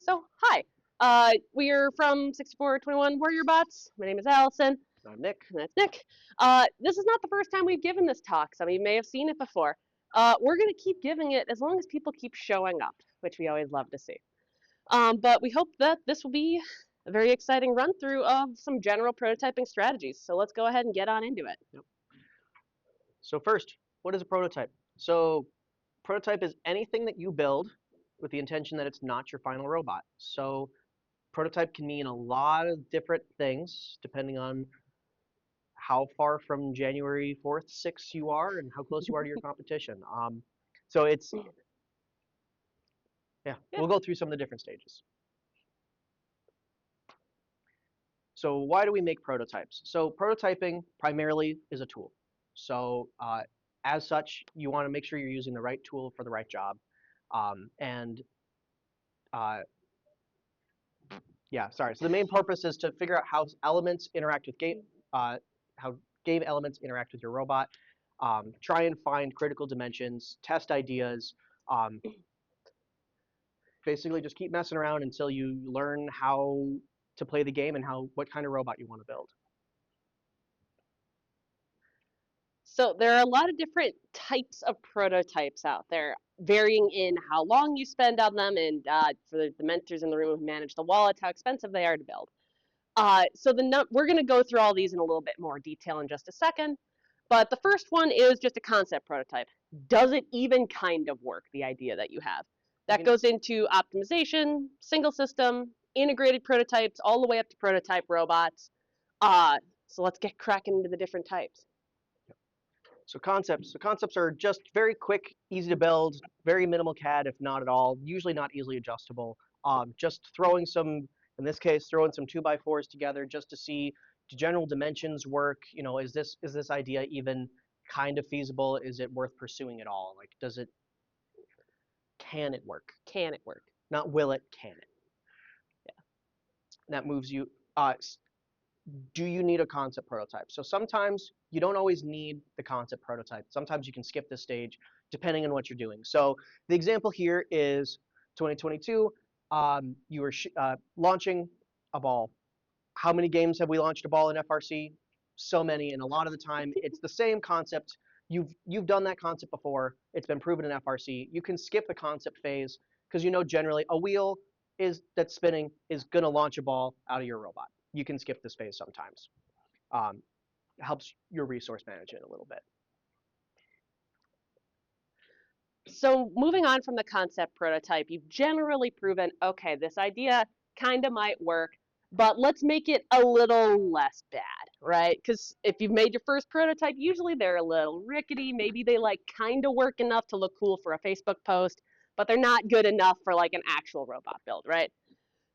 So, hi. We're from 6421 Warrior Bots. My name is Allison. I'm Nick. And that's Nick. This is not the first time we've given this talk. Some of you may have seen it before. We're going to keep giving it as long as people keep showing up, which we always love to see. But we hope that this will be a very exciting run through of some general prototyping strategies. So let's go ahead and get on into it. Yep. So first, what is a prototype? So prototype is anything that you build with the intention that it's not your final robot. So prototype can mean a lot of different things depending on how far from January 4th, 6th you are and how close you are to your competition. So it's, yeah, we'll go through some of the different stages. So why do we make prototypes? So prototyping primarily is a tool. So as such, you want to make sure you're using the right tool for the right job. And yeah, sorry. So the main purpose is to figure out how elements interact with game, how game elements interact with your robot. Try and find critical dimensions, test ideas. Basically, just keep messing around until you learn how to play the game and what kind of robot you want to build. So there are a lot of different types of prototypes out there, varying in how long you spend on them, and for the mentors in the room who manage the wallets, how expensive they are to build. We're going to go through all these in a little bit more detail in just a second. But the first one is just a concept prototype. Does it even kind of work, the idea that you have? That goes into optimization, single system, integrated prototypes, all the way up to prototype robots. So let's get cracking into the different types. So concepts are just very quick, easy to build, very minimal CAD, if not at all, usually not easily adjustable. Just throwing some, in this case, throwing some 2x4s together just to see, do general dimensions work? You know, is this idea even kind of feasible? Is it worth pursuing at all? Like, can it work? Can it work? Not will it, can it? Yeah. That moves you, do you need a concept prototype? So sometimes you don't always need the concept prototype. Sometimes you can skip this stage depending on what you're doing. So the example here is 2022. You were launching a ball. How many games have we launched a ball in FRC? So many, and a lot of the time it's the same concept. You've done that concept before. It's been proven in FRC. You can skip the concept phase because you know generally a wheel that's spinning is going to launch a ball out of your robot. You can skip this phase sometimes. Helps your resource management a little bit. So moving on from the concept prototype, you've generally proven, okay, this idea kind of might work, but let's make it a little less bad, right? Because if you've made your first prototype, usually they're a little rickety. Maybe they like kind of work enough to look cool for a Facebook post, but they're not good enough for like an actual robot build, right?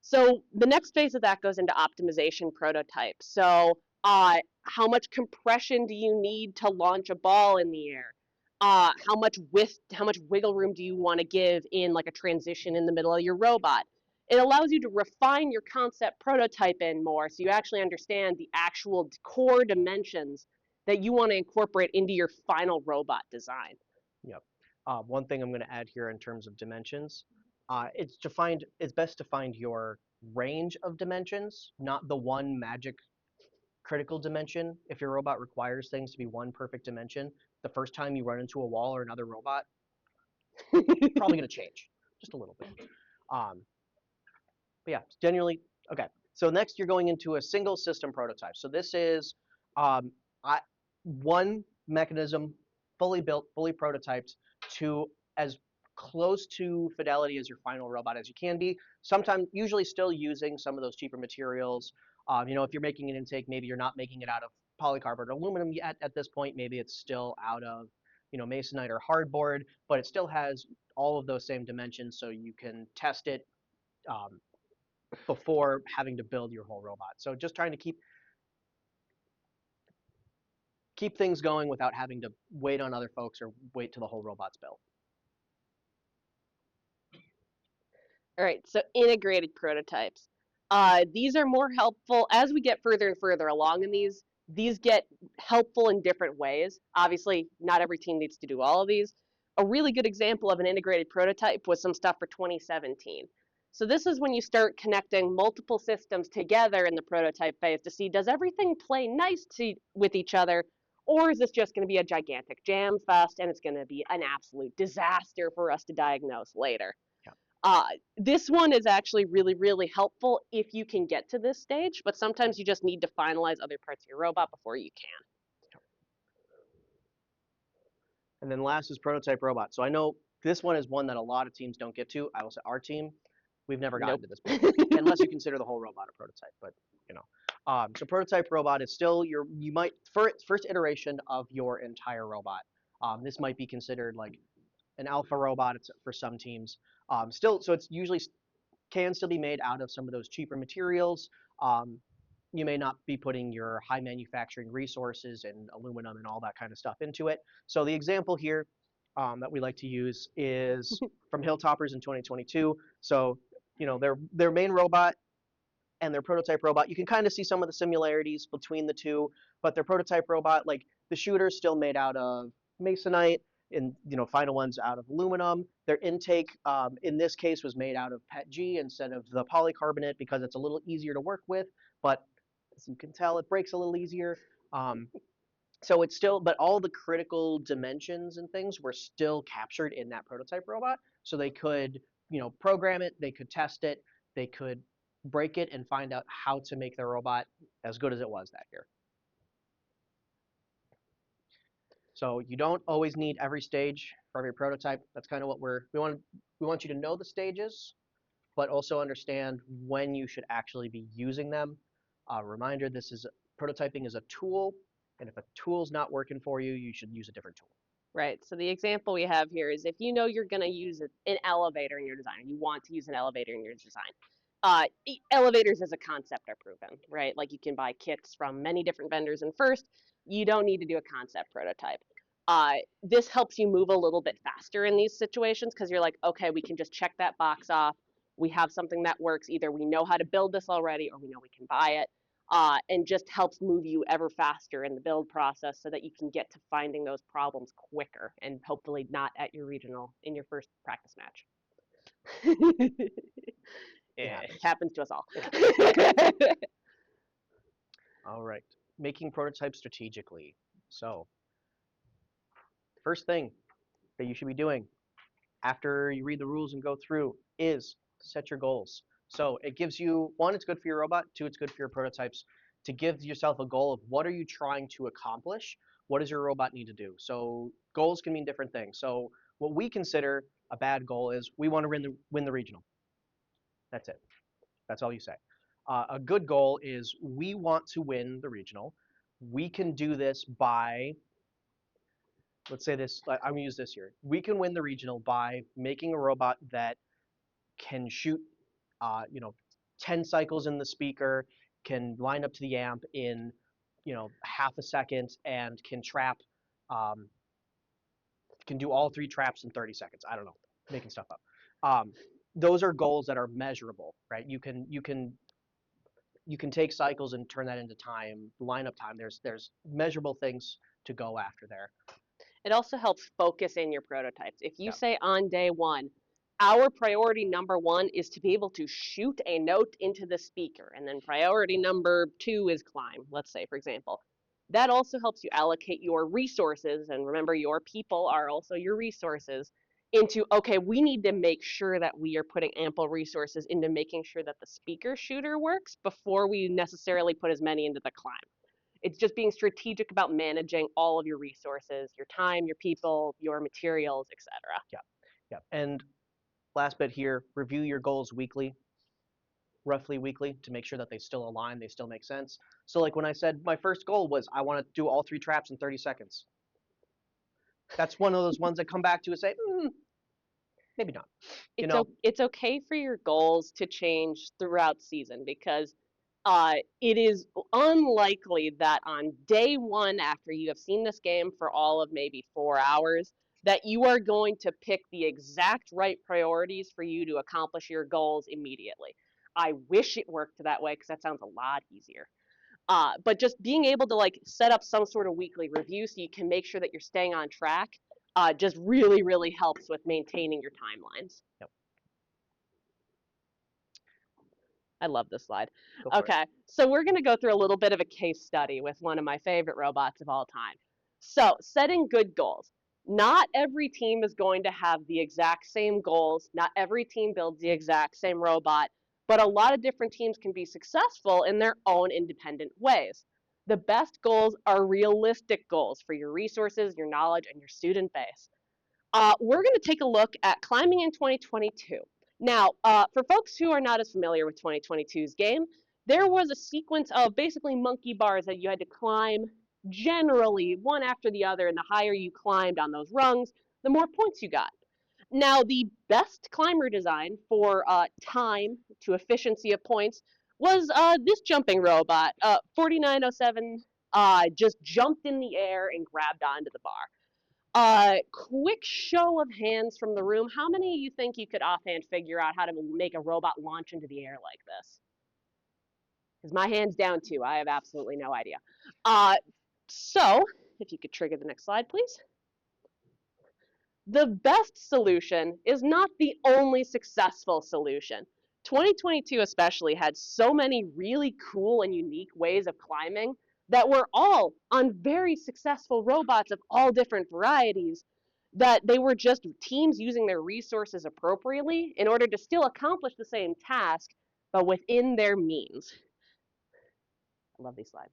So the next phase of that goes into optimization prototype. So how much compression do you need to launch a ball in the air? How much wiggle room do you want to give in like a transition in the middle of your robot? It allows you to refine your concept prototype in more so you actually understand the actual core dimensions that you want to incorporate into your final robot design. Yep. One thing I'm going to add here in terms of dimensions, it's best to find your range of dimensions, not the one magic critical dimension. If your robot requires things to be one perfect dimension, the first time you run into a wall or another robot, probably going to change just a little bit. But yeah, generally, okay. So next you're going into a single system prototype. So this is one mechanism, fully built, fully prototyped to as close to fidelity as your final robot as you can be. Sometimes, usually still using some of those cheaper materials. You know, if you're making an intake, maybe you're not making it out of polycarbonate or aluminum yet at this point. Maybe it's still out of, you know, masonite or hardboard, but it still has all of those same dimensions, so you can test it before having to build your whole robot. So just trying to keep things going without having to wait on other folks or wait till the whole robot's built. All right, so integrated prototypes. These are more helpful as we get further and further along in these. These get helpful in different ways. Obviously, not every team needs to do all of these. A really good example of an integrated prototype was some stuff for 2017. So this is when you start connecting multiple systems together in the prototype phase to see, does everything play nice with each other, or is this just going to be a gigantic jam fest and it's going to be an absolute disaster for us to diagnose later? Yeah. This one is actually really, really helpful if you can get to this stage, but sometimes you just need to finalize other parts of your robot before you can. And then last is prototype robot. So I know this one is one that a lot of teams don't get to. I will say our team, we've never gotten Nope. to this point, unless you consider the whole robot a prototype. But you know, so prototype robot is still you might first iteration of your entire robot. This might be considered like an alpha robot for some teams. Still, so it's usually can still be made out of some of those cheaper materials. You may not be putting your high manufacturing resources and aluminum and all that kind of stuff into it. So the example here that we like to use is from Hilltoppers in 2022. So their main robot and their prototype robot, you can kind of see some of the similarities between the two, but their prototype robot, like the shooter's still made out of masonite, and final ones out of aluminum. Their intake, in this case, was made out of PETG instead of the polycarbonate because it's a little easier to work with, but as you can tell, it breaks a little easier. So it's still, but all the critical dimensions and things were still captured in that prototype robot. So they could, program it, they could test it, they could break it and find out how to make their robot as good as it was that year. So you don't always need every stage from your prototype. That's kind of what we want you to know the stages, but also understand when you should actually be using them. Reminder: prototyping is a tool, and if a tool's not working for you, you should use a different tool. Right. So the example we have here is if you know you're going to use an elevator in your design, you want to use an elevator in your design. Elevators as a concept are proven, right? Like you can buy kits from many different vendors, and first, you don't need to do a concept prototype. This helps you move a little bit faster in these situations because you're like, okay, we can just check that box off. We have something that works. Either we know how to build this already, or we know we can buy it. And just helps move you ever faster in the build process so that you can get to finding those problems quicker and hopefully not at your regional in your first practice match. It happens to us all. All right, making prototypes strategically. So first thing that you should be doing after you read the rules and go through is set your goals. So it gives you, one, it's good for your robot, two, it's good for your prototypes, to give yourself a goal of what are you trying to accomplish, what does your robot need to do. So goals can mean different things. So what we consider a bad goal is we want to win the regional. That's it. That's all you say. A good goal is we want to win the regional. We can do this by, let's say this, I'm going to use this here. We can win the regional by making a robot that can shoot, 10 cycles in the speaker, can line up to the amp in, half a second, and can trap, can do all 3 traps in 30 seconds. I don't know, making stuff up. Those are goals that are measurable, right? You can take cycles and turn that into time, lineup time. There's measurable things to go after there. It also helps focus in your prototypes. If you Yeah. say on day one, our priority number 1 is to be able to shoot a note into the speaker, and then priority number 2 is climb, let's say, for example. That also helps you allocate your resources, and remember, your people are also your resources, into, okay, we need to make sure that we are putting ample resources into making sure that the speaker shooter works before we necessarily put as many into the climb. It's just being strategic about managing all of your resources, your time, your people, your materials, etc. Yeah, yeah. And last bit here, review your goals weekly, roughly weekly, to make sure that they still align, they still make sense. So like when I said my first goal was I want to do all 3 traps in 30 seconds. That's one of those ones that come back to and say, maybe not. It's okay for your goals to change throughout season because it is unlikely that on day 1 after you have seen this game for all of maybe 4 hours that you are going to pick the exact right priorities for you to accomplish your goals immediately. I wish it worked that way because that sounds a lot easier. But just being able to like set up some sort of weekly review so you can make sure that you're staying on track just really, really helps with maintaining your timelines. Yep. I love this slide. Go for it. Okay, so we're going to go through a little bit of a case study with one of my favorite robots of all time. So, setting good goals. Not every team is going to have the exact same goals. Not every team builds the exact same robot, but a lot of different teams can be successful in their own independent ways. The best goals are realistic goals for your resources, your knowledge, and your student base. We're going to take a look at climbing in 2022. Now, for folks who are not as familiar with 2022's game, there was a sequence of basically monkey bars that you had to climb generally one after the other, and the higher you climbed on those rungs, the more points you got. Now, the best climber design for time to efficiency of points was this jumping robot. 4907 just jumped in the air and grabbed onto the bar. Quick show of hands from the room. How many of you think you could offhand figure out how to make a robot launch into the air like this? Because my hand's down too. I have absolutely no idea. So, if you could trigger the next slide, please. The best solution is not the only successful solution. 2022 especially had so many really cool and unique ways of climbing that were all on very successful robots of all different varieties, that they were just teams using their resources appropriately in order to still accomplish the same task, but within their means. I love these slides.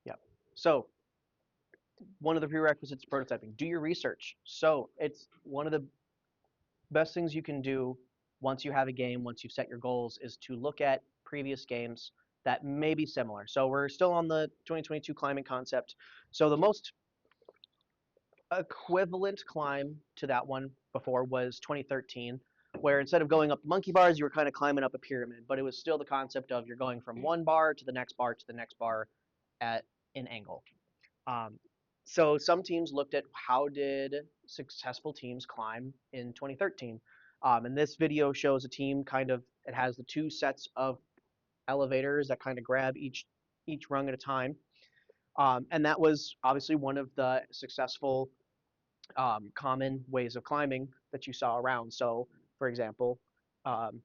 Yeah. So one of the prerequisites to prototyping, do your research. So it's one of the best things you can do once you have a game, once you've set your goals, is to look at previous games that may be similar. So we're still on the 2022 climbing concept. So the most equivalent climb to that one before was 2013, where instead of going up the monkey bars, you were kind of climbing up a pyramid, but it was still the concept of you're going from one bar to the next bar to the next bar at an angle. Um, so some teams looked at how did successful teams climb in 2013. And this video shows a team kind of, it has the two sets of elevators that kind of grab each rung at a time. And that was obviously one of the successful common ways of climbing that you saw around. So, for example, um,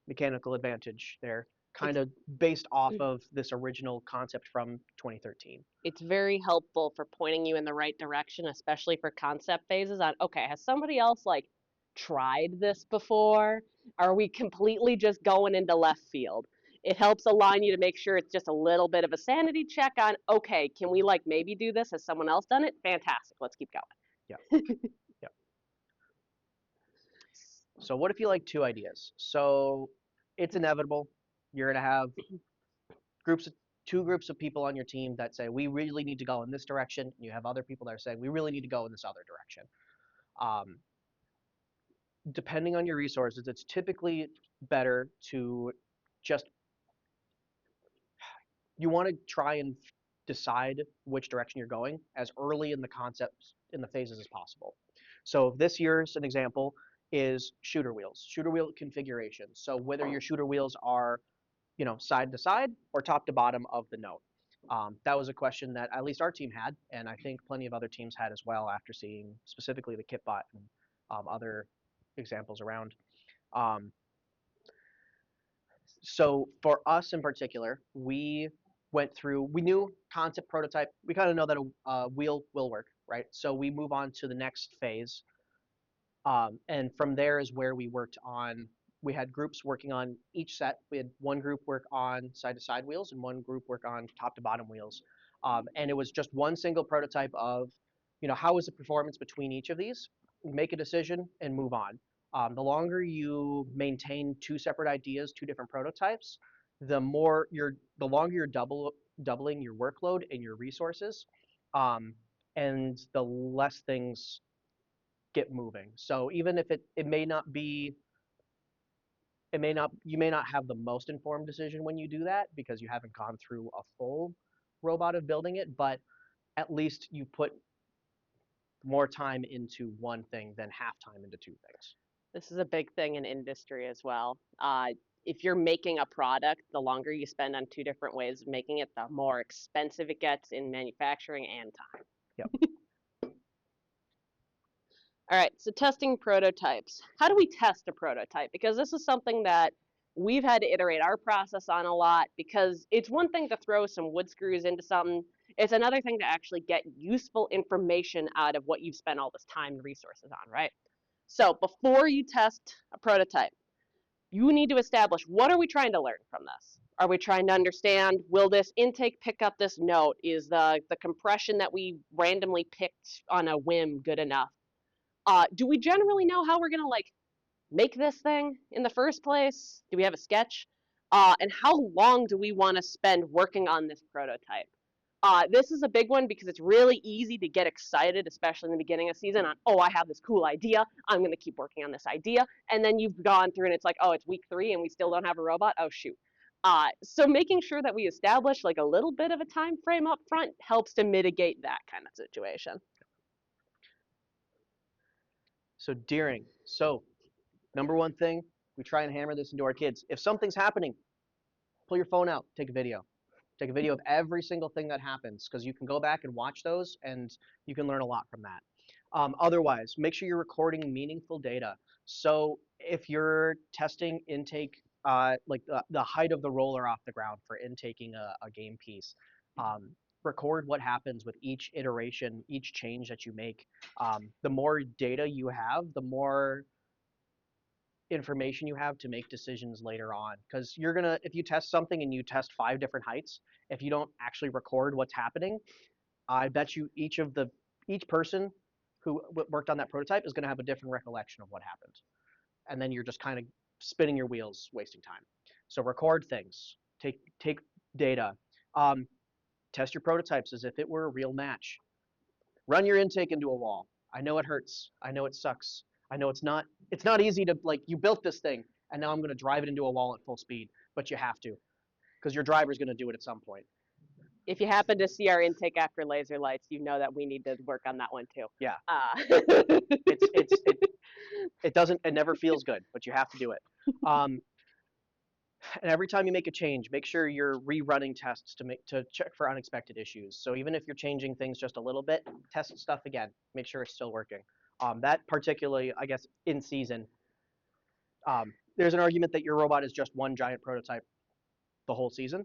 mechanical advantage there, kind It's of based off of this original concept from 2013. it's very helpful for pointing you in the right direction, especially for concept phases on, okay, has somebody else like tried this before? Are we completely just going into left field? It helps align you to make sure it's just a little bit of a sanity check on, okay, can we like maybe do this? Has someone else done it? Fantastic. Let's keep Yeah, going. yeah. So what if you like two ideas? So it's inevitable. You're gonna have groups of two groups of people on your team that say we really need to go in this direction. And you have other people that are saying we really need to go in this other direction. Um, Depending on your resources, it's typically better to just you want to try and decide which direction you're going as early in the concepts in the phases as possible. So this year's an example is shooter wheels, shooter wheel configuration. So whether your shooter wheels are side to side or top to bottom of the note. That was a question that at least our team had, and I think plenty of other teams had as well after seeing specifically the Kitbot and other examples around. Um, so for us in particular, we went through, we knew concept prototype, we kind of know that a wheel will work, right? So we move on to the next phase. And from there is where we worked on, we had groups working on each set. We had one group work on side to side wheels and one group work on top to bottom wheels. And it was just one single prototype of, how is the performance between each of these? Make a decision and move on. The longer you maintain two separate ideas, two different prototypes, the longer you're doubling your workload and your resources, and the less things get moving. So even if it may not be, you may not have the most informed decision when you do that because you haven't gone through a full robot of building it, but at least you put more time into one thing than half time into two things. This is a big thing in industry as well. If you're making a product, the longer you spend on two different ways of making it, the more expensive it gets in manufacturing and time. Yep. All right, so testing prototypes. How do we test a prototype? Because this is something that we've had to iterate our process on a lot because it's one thing to throw some wood screws into something. It's another thing to actually get useful information out of what you've spent all this time and resources on, right? So before you test a prototype, you need to establish what are we trying to learn from this? Are we trying to understand, will this intake pick up this note? Is the compression that we randomly picked on a whim good enough? Do we generally know how we're gonna like make this thing in the first place? Do we have a sketch? And how long do we want to spend working on this prototype? This is a big one because it's really easy to get excited, especially in the beginning of season, on, oh, I have this cool idea. I'm going to keep working on this idea. And then you've gone through and it's like, oh, it's week 3 and we still don't have a robot. Oh, shoot. So making sure that we establish like a little bit of a time frame up front helps to mitigate that kind of situation. So number one thing, we try and hammer this into our kids. If something's happening, pull your phone out, take a video. Take a video of every single thing that happens because you can go back and watch those and you can learn a lot from that. Otherwise, make sure you're recording meaningful data. So if you're testing intake, like the height of the roller off the ground for intaking a game piece, record what happens with each iteration, each change that you make. The more data you have, the more information you have to make decisions later on, because you're gonna, if you test something and you test 5 different heights, if you don't actually record what's happening, I bet you each person who worked on that prototype is going to have a different recollection of what happened, and then you're just kind of spinning your wheels, wasting time. So record things, take data, test your prototypes as if it were a real match. Run your intake into a wall. I know it hurts. I know it sucks. I know it's not easy to, like, you built this thing and now I'm going to drive it into a wall at full speed, but you have to because your driver's going to do it at some point. If you happen to see our intake after laser lights, you know that we need to work on that one too. Yeah. It's It never feels good, but you have to do it. And every time you make a change, make sure you're rerunning tests to check for unexpected issues. So even if you're changing things just a little bit, test stuff again. Make sure it's still working. That particularly, I guess, in season, there's an argument that your robot is just one giant prototype the whole season.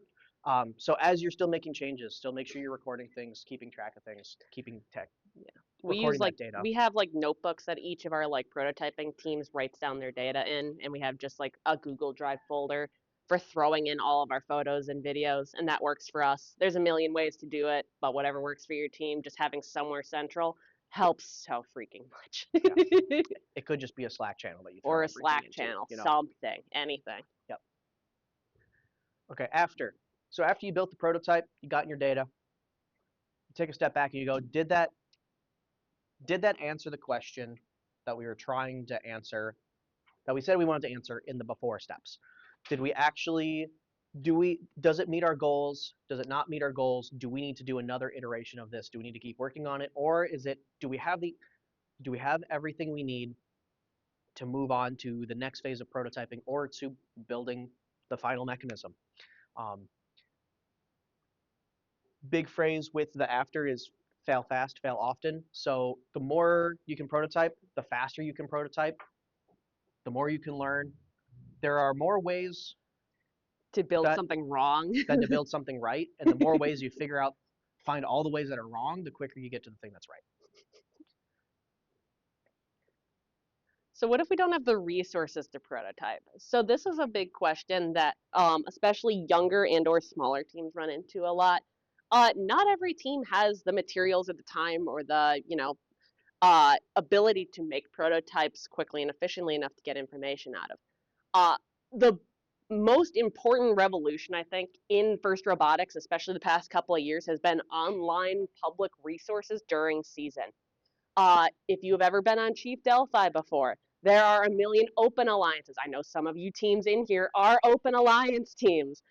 So as you're still making changes, still make sure you're recording things, keeping track of things, keeping tech. Yeah. We use like data. We have like notebooks that each of our like prototyping teams writes down their data in, and we have just like a Google Drive folder for throwing in all of our photos and videos, and that works for us. There's a million ways to do it, but whatever works for your team, just having somewhere central helps so freaking much. Yeah. It could just be a Slack channel that you throw or a Slack into, channel, you know? something, anything. Yep. Okay, after you built the prototype, you got in your data, you take a step back and you go, did that answer the question that we were trying to answer, that we said we wanted to answer in the before steps? Did we actually, does it meet our goals? Does it not meet our goals? Do we need to do another iteration of this? Do we need to keep working on it? Or do we have everything we need to move on to the next phase of prototyping or to building the final mechanism? Big phrase with the after is fail fast, fail often. So the more you can prototype, the faster you can prototype, the more you can learn. There are more ways to build something wrong than to build something right. And the more ways you find all the ways that are wrong, the quicker you get to the thing that's right. So what if we don't have the resources to prototype? So this is a big question that especially younger and or smaller teams run into a lot. Not every team has the materials at the time or the, ability to make prototypes quickly and efficiently enough to get information out of. The most important revolution, I think, in FIRST Robotics, especially the past couple of years, has been online public resources during season. If you have ever been on Chief Delphi before, there are a million open alliances. I know some of you teams in here are open alliance teams.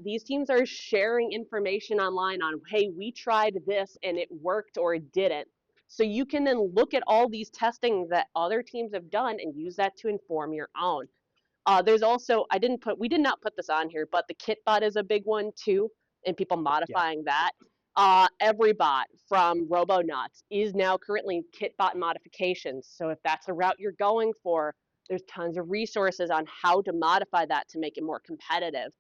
These teams are sharing information online on, hey, we tried this and it worked or it didn't. So you can then look at all these testing that other teams have done and use that to inform your own. There's also, we did not put this on here, but the kitbot is a big one too, and people modifying that. Every bot from RoboNuts is now currently kitbot modifications. So if that's a route you're going for, There's tons of resources on how to modify that to make it more competitive.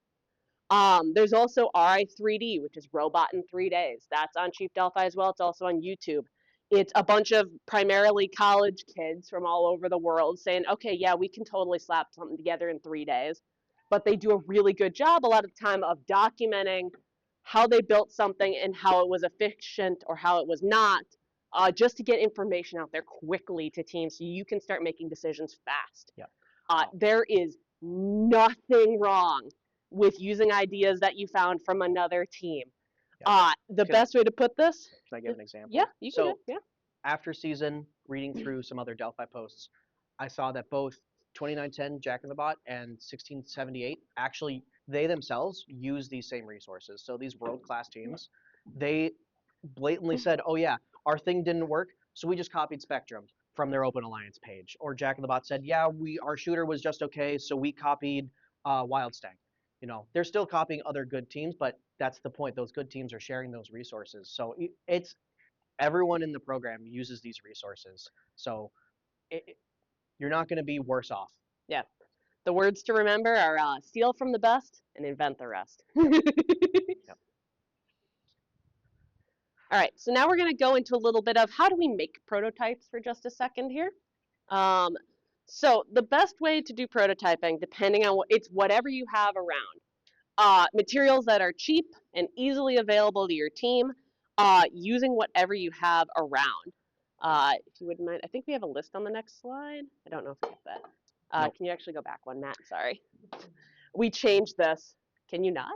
There's also RI3D, which is Robot in 3 Days. That's on Chief Delphi as well. It's also on YouTube. It's a bunch of primarily college kids from all over the world saying, okay, yeah, we can totally slap something together in 3 days. But they do a really good job a lot of the time of documenting how they built something and how it was efficient or how it was not, just to get information out there quickly to teams so you can start making decisions fast. Yeah. There is nothing wrong with using ideas that you found from another team. Yeah. The best way to put this, Can I give an example? yeah, you can So do, yeah. after season, reading through some other Delphi posts, I saw that both 2910 Jack in the Bot and 1678 actually they themselves use these same resources. So these world-class teams, they blatantly said, "Oh yeah, our thing didn't work, so we just copied Spectrum from their Open Alliance page." Or Jack in the Bot said, "Yeah, our shooter was just okay, so we copied Wild Stang." You know, they're still copying other good teams, but that's the point. Those good teams are sharing those resources. So it's everyone in the program uses these resources. So you're not going to be worse off. Yeah. The words to remember are steal from the best and invent the rest. Yep. All right, so now we're going to go into a little bit of how do we make prototypes for just a second here. So the best way to do prototyping, depending on it's whatever you have around. Materials that are cheap and easily available to your team, using whatever you have around. If you wouldn't mind, I think we have a list on the next slide. I don't know if we have that. Nope. Can you actually go back one, Matt? Sorry. We changed this. Can you not?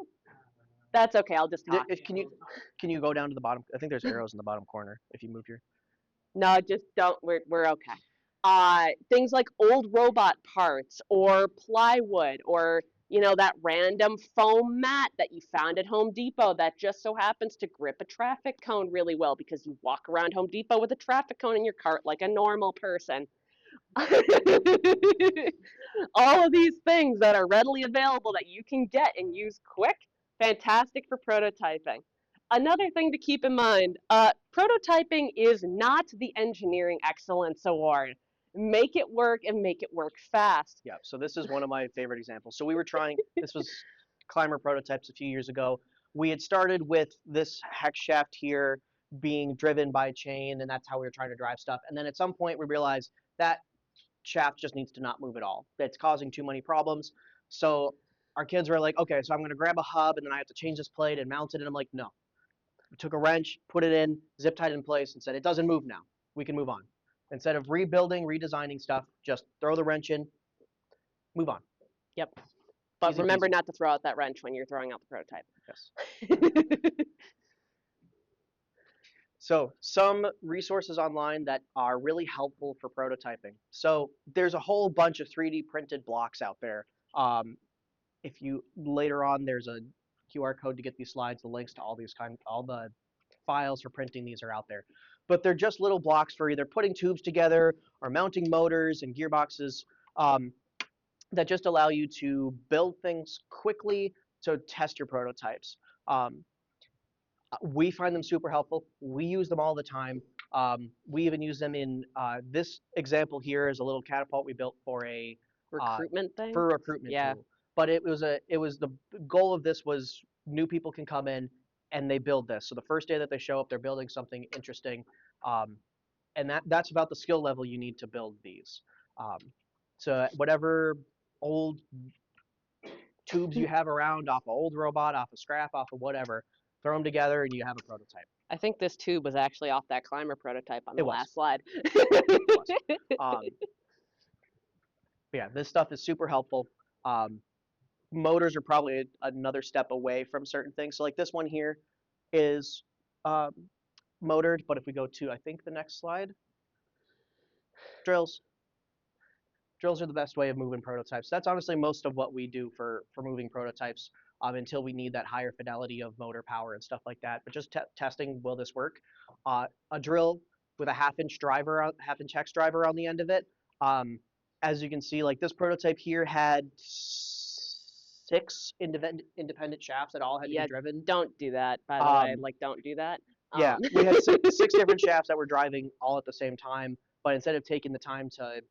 That's okay. I'll just talk. Can you go down to the bottom? I think there's arrows in the bottom corner if you move your. No, just don't. We're okay. Things like old robot parts or plywood or that random foam mat that you found at Home Depot that just so happens to grip a traffic cone really well because you walk around Home Depot with a traffic cone in your cart like a normal person. All of these things that are readily available that you can get and use quick, fantastic for prototyping. Another thing to keep in mind, prototyping is not the engineering excellence award. Make it work and make it work fast. Yeah, so this is one of my favorite examples. So we were trying, this was climber prototypes a few years ago. We had started with this hex shaft here being driven by a chain, and that's how we were trying to drive stuff. And then at some point we realized that shaft just needs to not move at all. It's causing too many problems. So our kids were like, okay, so I'm going to grab a hub and then I have to change this plate and mount it. And I'm like, no. We took a wrench, put it in, zip tied it in place, and said, it doesn't move now. We can move on. Instead of rebuilding, redesigning stuff, just throw the wrench in, move on. Yep. But Easy remember peasy. not to throw out that wrench when you're throwing out the prototype. Yes. So some resources online that are really helpful for prototyping. So there's a whole bunch of 3D printed blocks out there. If you later on, there's a QR code to get these slides, the links to all the files for printing these are out there. But they're just little blocks for either putting tubes together or mounting motors and gearboxes that just allow you to build things quickly to test your prototypes. We find them super helpful. We use them all the time. We even use them in this example here is a little catapult we built for a Recruitment thing? for a recruitment tool. But it was the goal of this was new people can come in and they build this. So the first day that they show up, they're building something interesting, and that's about the skill level you need to build these. So whatever old tubes you have around off an old robot, off a scrap, off of whatever, throw them together and you have a prototype. I think this tube was actually off that climber prototype on the last slide. Yeah, this stuff is super helpful. Motors are probably another step away from certain things. So like this one here is motored, but if we go to, I think the next slide, drills. Drills are the best way of moving prototypes. That's honestly most of what we do for moving prototypes until we need that higher fidelity of motor power and stuff like that. But just testing, will this work? A drill with a half-inch hex driver on the end of it. As you can see, like this prototype here had 6 independent shafts that all had to be driven. Don't do that, by the way. Like, don't do that. Yeah, we had six different shafts that were driving all at the same time. But instead of taking the time to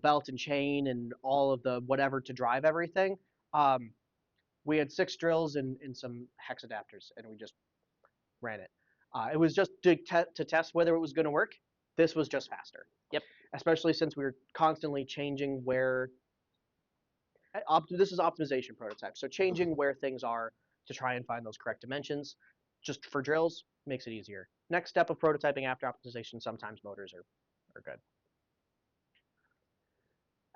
belt and chain and all of the whatever to drive everything. Um, we had 6 drills and some hex adapters, and we just ran it. It was just to test whether it was going to work. This was just faster. Yep. Especially since we were constantly changing where. This is optimization prototype, so changing where things are to try and find those correct dimensions, just for drills, makes it easier. Next step of prototyping after optimization, sometimes motors are good.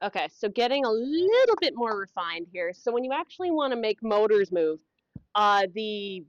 Okay, so getting a little bit more refined here. So when you actually want to make motors move, the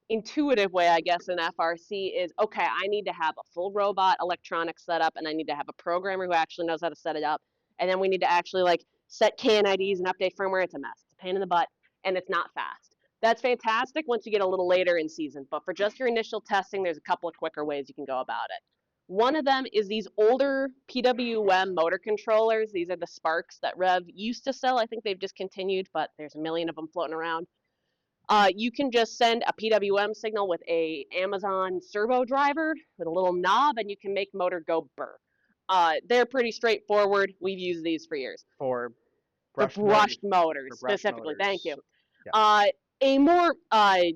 intuitive way, I guess, in FRC is, okay, I need to have a full robot electronic setup, and I need to have a programmer who actually knows how to set it up. And then we need to actually like set KNIDs and update firmware. It's a mess. It's a pain in the butt, and it's not fast. That's fantastic once you get a little later in season. But for just your initial testing, there's a couple of quicker ways you can go about it. One of them is these older PWM motor controllers. These are the Sparks that Rev used to sell. I think they've discontinued, but there's a million of them floating around. You can just send a PWM signal with a Amazon servo driver with a little knob, and you can make motor go burr. They're pretty straightforward. We've used these for years. For For brushed brushed motors, motors, specifically. Thank you. Yeah. A more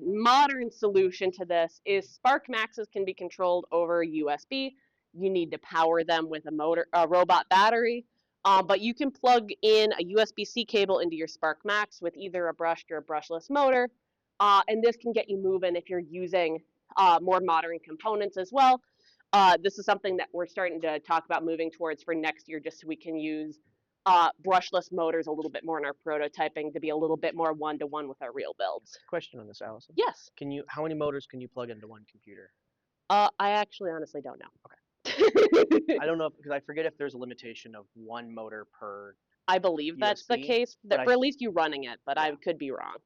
modern solution to this is Spark Maxes can be controlled over USB. You need to power them with a robot battery. But you can plug in a USB-C cable into your Spark Max with either a brushed or a brushless motor. And this can get you moving if you're using more modern components as well. This is something that we're starting to talk about moving towards for next year, just so we can use brushless motors a little bit more in our prototyping to be a little bit more one-to-one with our real builds. Question on this, Allison. Yes. How many motors can you plug into one computer? I actually honestly don't know. I don't know because I forget if there's a limitation of 1 motor per. I believe that's the USB, case, but for at least you running it, but I Yeah. could be wrong.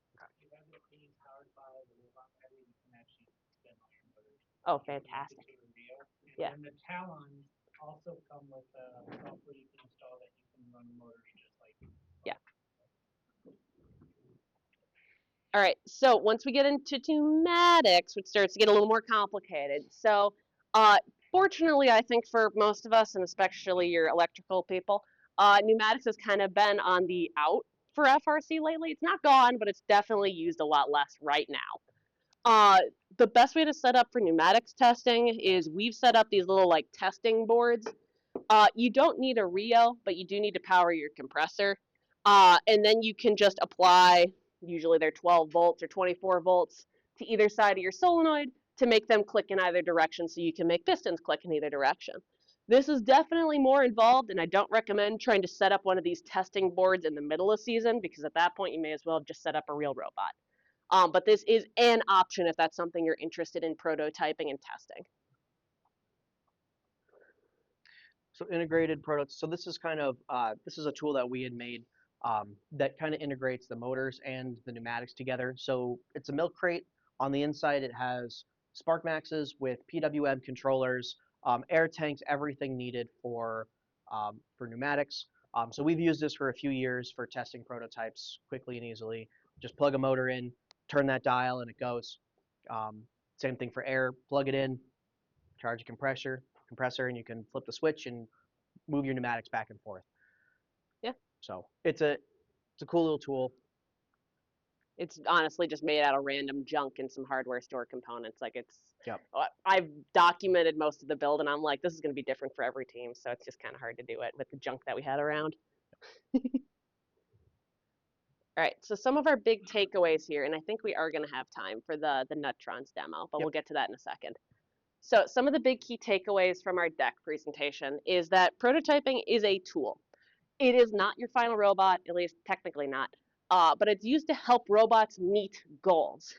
Oh, fantastic. Yeah. And the Talons also come with software you can install that you can run motors just like. Yeah. All right, so once we get into pneumatics, which starts to get a little more complicated. So, fortunately, I think for most of us, and especially your electrical people, pneumatics has kind of been on the out for FRC lately. It's not gone, but it's definitely used a lot less right now. The best way to set up for pneumatics testing is we've set up these little like testing boards. You don't need a Rio, but you do need to power your compressor. And then you can just apply, usually they're 12 volts or 24 volts, to either side of your solenoid to make them click in either direction so you can make pistons click in either direction. This is definitely more involved, and I don't recommend trying to set up one of these testing boards in the middle of season because at that point you may as well have just set up a real robot. But this is an option if that's something you're interested in prototyping and testing. So integrated products. So this is this is a tool that we had made that kind of integrates the motors and the pneumatics together. So it's a milk crate. On the inside, it has Spark Maxes with PWM controllers, air tanks, everything needed for pneumatics. So we've used this for a few years for testing prototypes quickly and easily. Just plug a motor in, turn that dial, and it goes. Same thing for air. Plug it in, charge a compressor, and you can flip the switch and move your pneumatics back and forth. Yeah. So it's a cool little tool. It's honestly just made out of random junk and some hardware store components. Like Yep. I've documented most of the build, and I'm like, this is going to be different for every team, so it's just kind of hard to do it with the junk that we had around. All right, so some of our big takeaways here, and I think we are going to have time for the Nutrons demo, but Yep. we'll get to that in a second. So some of the big key takeaways from our deck presentation is that prototyping is a tool. It is not your final robot, at least technically not, but it's used to help robots meet goals.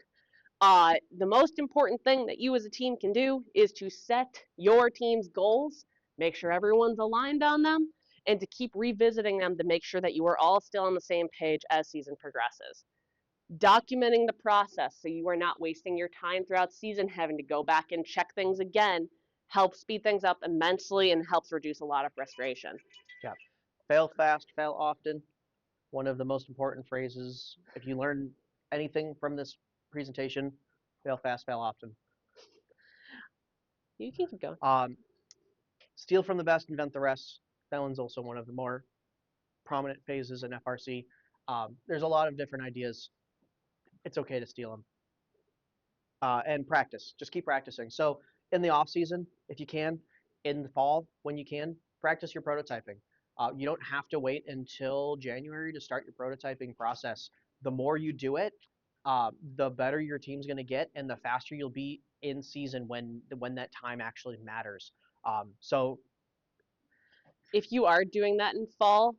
The most important thing that you as a team can do is to set your team's goals, make sure everyone's aligned on them, and to keep revisiting them to make sure that you are all still on the same page as season progresses. Documenting the process so you are not wasting your time throughout season having to go back and check things again helps speed things up immensely and helps reduce a lot of frustration. Yeah. Fail fast, fail often. One of the most important phrases. If you learn anything from this presentation, fail fast, fail often. You can keep going. Steal from the best, invent the rest. That one's also one of the more prominent phases in FRC. There's a lot of different ideas. It's okay to steal them. And practice. Just keep practicing. So in the off season, if you can, in the fall when you can, practice your prototyping. You don't have to wait until January to start your prototyping process. The more you do it, the better your team's going to get, and the faster you'll be in season when that time actually matters. So If you are doing that in fall,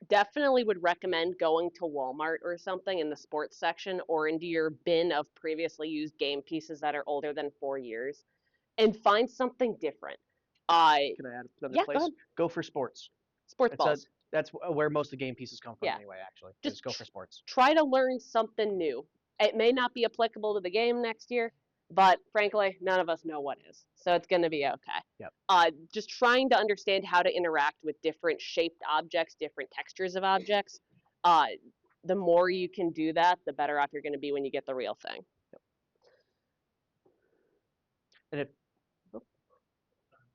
definitely would recommend going to Walmart or something in the sports section or into your bin of previously used game pieces that are older than 4 years and find something different. can I add another Yeah, go place? ahead. Go for sports. Sports It's a, balls. that's where most of the game pieces come from Yeah. anyway, actually. Just Just go for sports. Try to learn something new. It may not be applicable to the game next year, but frankly, none of us know what is. So it's going to be okay. Yep. Just trying to understand how to interact with different shaped objects, different textures of objects. The more you can do that, the better off you're going to be when you get the real thing. And if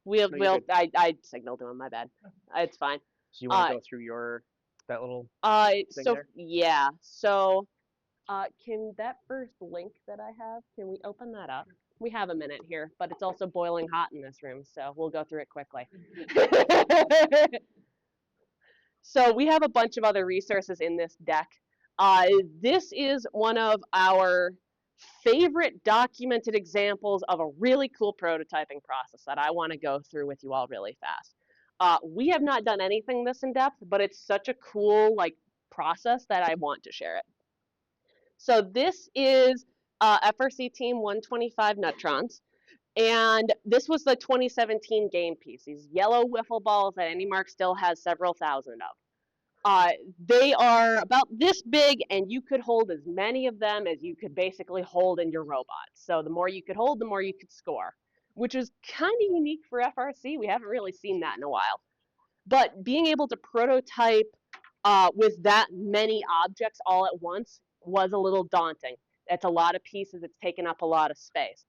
We'll, No, you're we'll, good. I signaled to him, my bad. It's fine. So you want to Uh, go through that little thing so there? yeah, so can that first link that I have, can we open that up? We have a minute here, but it's also boiling hot in this room, so we'll go through it quickly. So we have a bunch of other resources in this deck. This is one of our favorite documented examples of a really cool prototyping process that I want to go through with you all really fast. We have not done anything this in depth, but it's such a cool process that I want to share it. So this is FRC Team 125 Neutrons. And this was the 2017 game piece, these yellow wiffle balls that AndyMark still has several thousand of. They are about this big, and you could hold as many of them as you could basically hold in your robot. So the more you could hold, the more you could score, which is kind of unique for FRC. We haven't really seen that in a while. But being able to prototype with that many objects all at once was a little daunting. It's a lot of pieces. It's taken up a lot of space.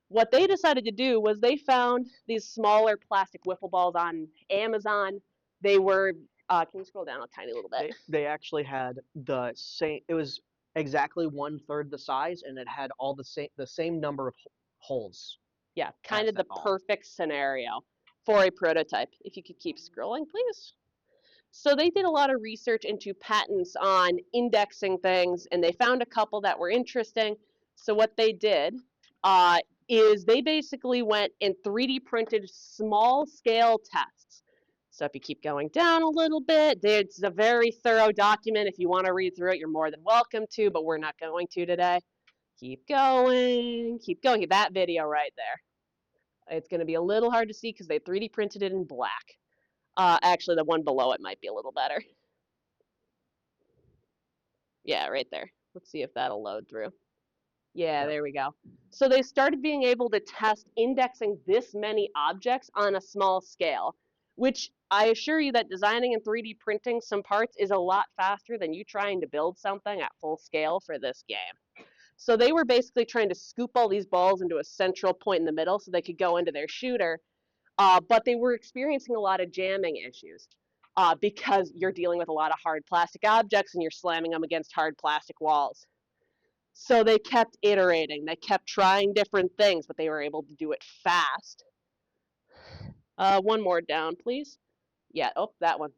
What they decided to do was they found these smaller plastic wiffle balls on Amazon. They were, can you scroll down a tiny little bit? They actually had the same. It was exactly 1/3 the size, and it had all the same number of holes. Yeah, kind as of the that ball. perfect scenario for a prototype. If you could keep scrolling, please. So they did a lot of research into patents on indexing things, and they found a couple that were interesting. So what they did is they basically went and 3D printed small scale tests. So if you keep going down a little bit, it's a very thorough document. If you want to read through it, you're more than welcome to, but we're not going to today. Keep going, keep going. That video right there. It's going to be a little hard to see because they 3D printed it in black. Actually, the one below it might be a little better. Yeah, right there. Let's see if that'll load through. Yeah, there we go. So they started being able to test indexing this many objects on a small scale, which I assure you that designing and 3D printing some parts is a lot faster than you trying to build something at full scale for this game. So they were basically trying to scoop all these balls into a central point in the middle so they could go into their shooter, but they were experiencing a lot of jamming issues. Because you're dealing with a lot of hard plastic objects and you're slamming them against hard plastic walls. So they kept iterating. They kept trying different things, but they were able to do it fast. One more down, please. Yeah, oh, that one.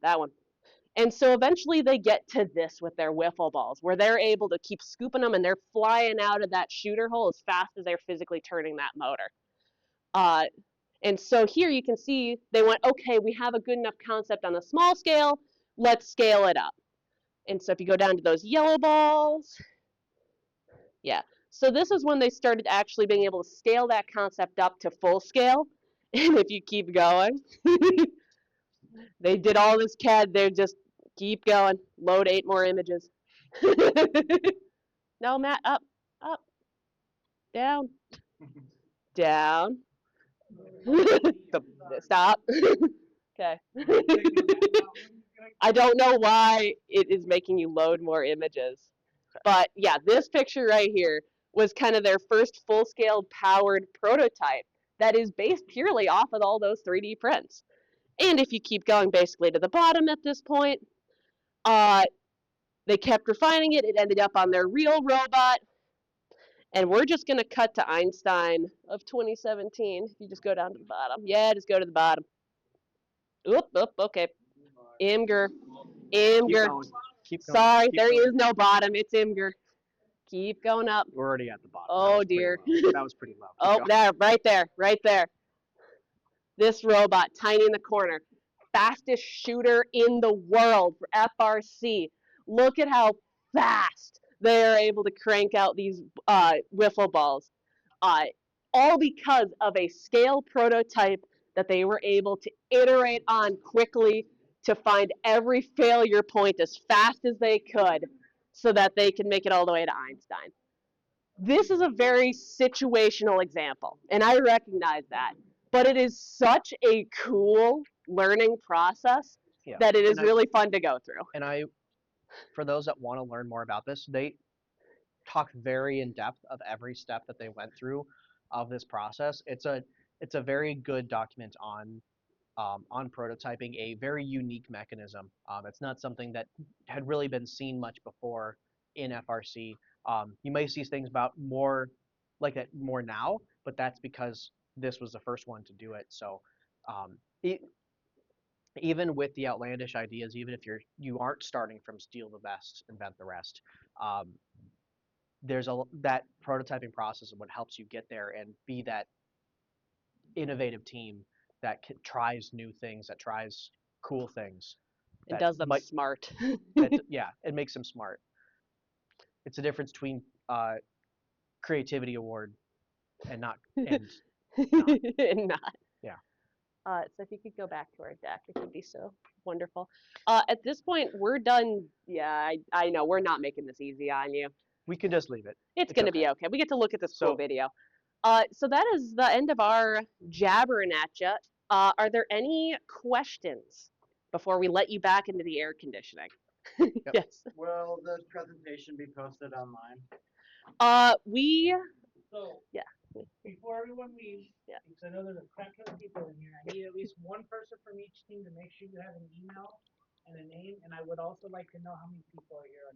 And so eventually they get to this with their wiffle balls, where they're able to keep scooping them and they're flying out of that shooter hole as fast as they're physically turning that motor. And so here you can see they went, okay, we have a good enough concept on the small scale, let's scale it up. And so if you go down to those yellow balls, yeah. So this is when they started actually being able to scale that concept up to full scale. And if you keep going, they did all this CAD, they're just keep going, load 8 more images. No, Matt, up, down, down. Stop. Okay. I don't know why it is making you load more images. But yeah, this picture right here was kind of their first full-scale powered prototype that is based purely off of all those 3D prints. And if you keep going basically to the bottom at this point, they kept refining it. It ended up on their real robot. And we're just going to cut to Einstein of 2017. If you just go down to the bottom. Yeah, just go to the bottom. Oop, okay. Imgur. Keep Imgur. going. Keep going. Sorry, Keep there going. is no bottom. It's Imgur. Keep going up. We're already at the bottom. Oh, dear. That was pretty low. Keep Oh, going. there, right there. This robot, tiny in the corner. Fastest shooter in the world for FRC. Look at how fast they are able to crank out these wiffle balls. Uh, all because of a scale prototype that they were able to iterate on quickly to find every failure point as fast as they could so that they can make it all the way to Einstein. This is a very situational example, and I recognize that, but it is such a cool learning process Yeah. that it is And really fun to go through. And for those that want to learn more about this, they talk very in depth of every step that they went through of this process. It's a very good document on prototyping a very unique mechanism. It's not something that had really been seen much before in FRC. You may see things about more like that more now, but that's because this was the first one to do it. So um, it, even with the outlandish ideas, even if you aren't starting from steal the best, invent the rest, um, there's that prototyping process is what helps you get there and be that innovative team that tries new things, that tries cool things. It does them smart. Yeah, it makes them smart. It's the difference between creativity award and not and Not. yeah. So if you could go back to our deck, it would be so wonderful. At this point, we're done. Yeah, I know we're not making this easy on you. We can just leave it. It's going to be okay. We get to look at this cool So- video. So that is the end of our jabbering at you. Are there any questions before we let you back into the air conditioning? Yes. Will this presentation be posted online? We So, Yeah. before everyone leaves, Yeah. because I know there's a crap ton of people in here, I need at least one person from each team to make sure you have an email and a name, and I would also like to know how many people are here on